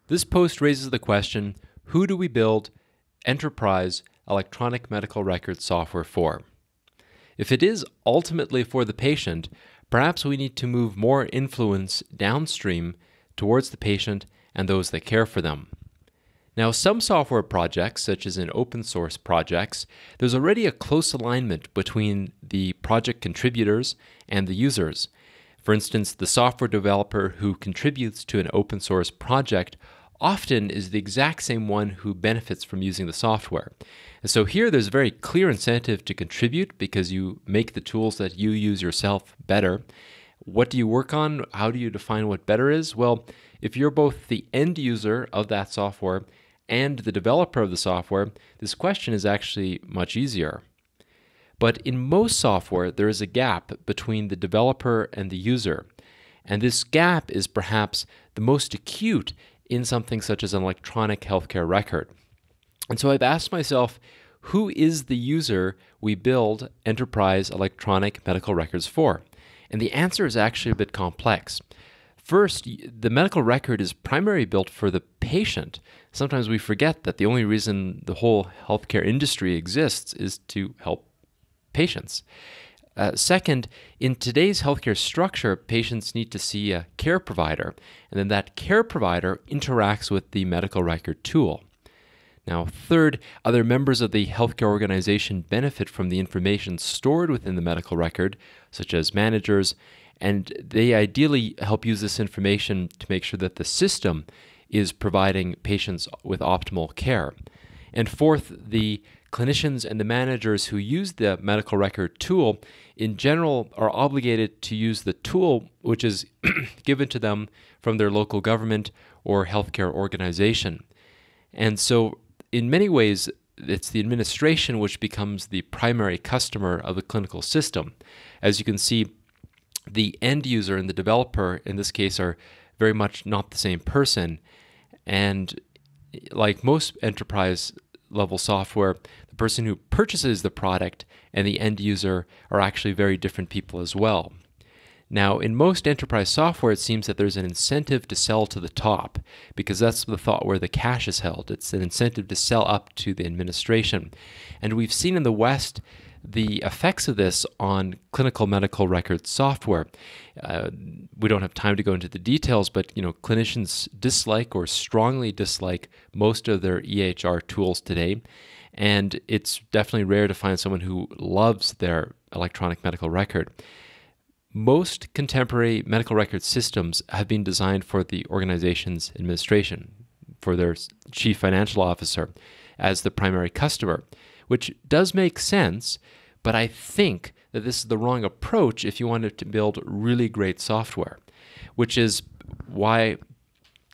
This post raises the question, who do we build enterprise electronic medical record software for? If it is ultimately for the patient, perhaps we need to move more influence downstream towards the patient and those that care for them. Now, some software projects, such as in open source projects, there's already a close alignment between the project contributors and the users. For instance, the software developer who contributes to an open source project often is the exact same one who benefits from using the software. And so here there's a very clear incentive to contribute because you make the tools that you use yourself better. What do you work on? How do you define what better is? Well, if you're both the end user of that software and the developer of the software, this question is actually much easier. But in most software, there is a gap between the developer and the user. And this gap is perhaps the most acute in something such as an electronic healthcare record. And so I've asked myself, who is the user we build enterprise electronic medical records for? And the answer is actually a bit complex. First, the medical record is primarily built for the patient. Sometimes we forget that the only reason the whole healthcare industry exists is to help patients. Second, in today's healthcare structure, patients need to see a care provider, and then that care provider interacts with the medical record tool. Now, third, other members of the healthcare organization benefit from the information stored within the medical record, such as managers, and they ideally help use this information to make sure that the system is providing patients with optimal care. And fourth, the clinicians and the managers who use the medical record tool in general are obligated to use the tool which is given to them from their local government or healthcare organization. And so in many ways, it's the administration which becomes the primary customer of the clinical system. As you can see, the end user and the developer in this case are very much not the same person. And like most enterprise level software, the person who purchases the product and the end user are actually very different people as well. Now, in most enterprise software, it seems that there's an incentive to sell to the top because that's the thought where the cash is held. It's an incentive to sell up to the administration. And we've seen in the West the effects of this on clinical medical record software. We don't have time to go into the details, but clinicians dislike or strongly dislike most of their EHR tools today. And it's definitely rare to find someone who loves their electronic medical record. Most contemporary medical record systems have been designed for the organization's administration, for their chief financial officer as the primary customer, which does make sense, but I think that this is the wrong approach if you wanted to build really great software, which is why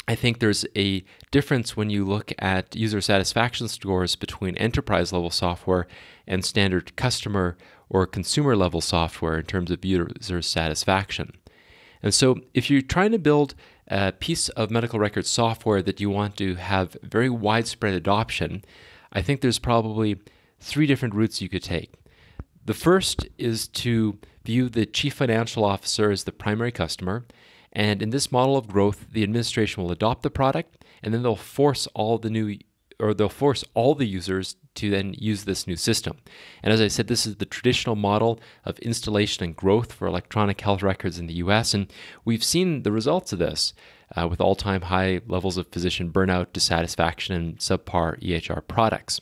I think there's a difference when you look at user satisfaction scores between enterprise-level software and standard customer or consumer-level software in terms of user satisfaction. And so if you're trying to build a piece of medical record software that you want to have very widespread adoption, I think there's probably 3 different routes you could take. The first is to view the chief financial officer as the primary customer, and in this model of growth, the administration will adopt the product, and then they'll force all the users to then use this new system. And as I said, this is the traditional model of installation and growth for electronic health records in the US, and we've seen the results of this with all-time high levels of physician burnout, dissatisfaction, and subpar EHR products.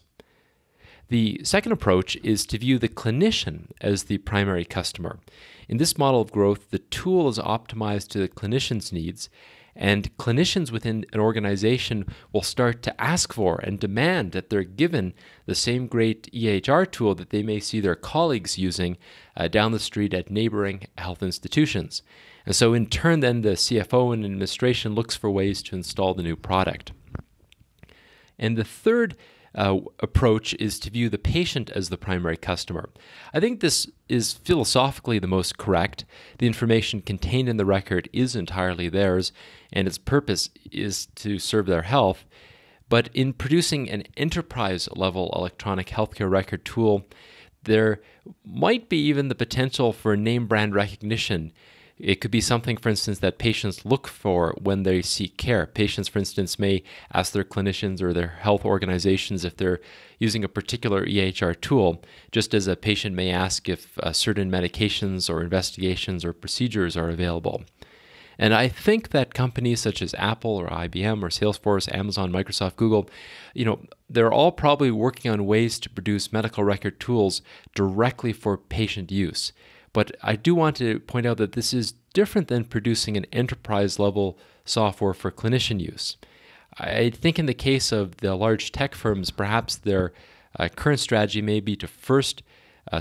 The second approach is to view the clinician as the primary customer. In this model of growth, the tool is optimized to the clinician's needs, and clinicians within an organization will start to ask for and demand that they're given the same great EHR tool that they may see their colleagues using down the street at neighboring health institutions. And so in turn, then the CFO and administration looks for ways to install the new product. And the third approach is to view the patient as the primary customer. I think this is philosophically the most correct. The information contained in the record is entirely theirs, and its purpose is to serve their health. But in producing an enterprise-level electronic healthcare record tool, there might be even the potential for name brand recognition. It could be something, for instance, that patients look for when they seek care. Patients, for instance, may ask their clinicians or their health organizations if they're using a particular EHR tool, just as a patient may ask if certain medications or investigations or procedures are available. And I think that companies such as Apple or IBM or Salesforce, Amazon, Microsoft, Google, they're all probably working on ways to produce medical record tools directly for patient use. But I do want to point out that this is different than producing an enterprise-level software for clinician use. I think in the case of the large tech firms, perhaps their current strategy may be to first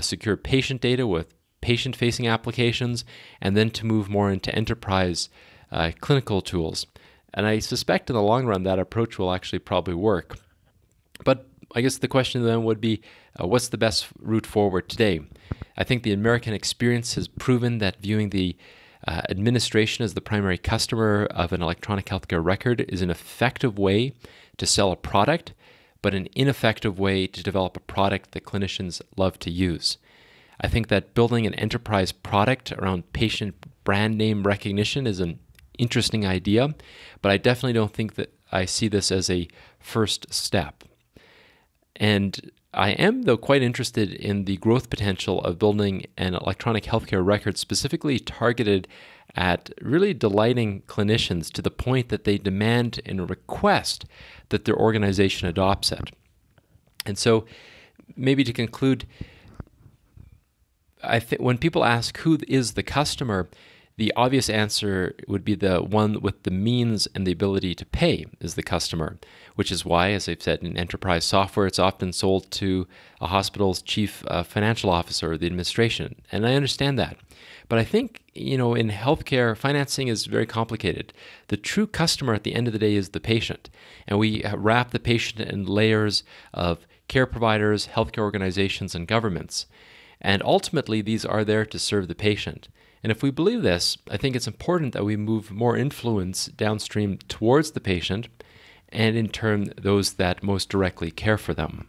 secure patient data with patient-facing applications, and then to move more into enterprise clinical tools. And I suspect in the long run that approach will actually probably work. But I guess the question then would be, what's the best route forward today? I think the American experience has proven that viewing the administration as the primary customer of an electronic healthcare record is an effective way to sell a product, but an ineffective way to develop a product that clinicians love to use. I think that building an enterprise product around patient brand name recognition is an interesting idea, but I definitely don't think that I see this as a first step. And I am, though, quite interested in the growth potential of building an electronic healthcare record specifically targeted at really delighting clinicians to the point that they demand and request that their organization adopts it. And so, maybe to conclude, I think when people ask who is the customer, the obvious answer would be the one with the means and the ability to pay is the customer, which is why, as I've said, in enterprise software, it's often sold to a hospital's chief financial officer or the administration. And I understand that. But I think, in healthcare, financing is very complicated. The true customer at the end of the day is the patient. And we wrap the patient in layers of care providers, healthcare organizations, and governments. And ultimately, these are there to serve the patient. And if we believe this, I think it's important that we move more influence downstream towards the patient and in turn those that most directly care for them.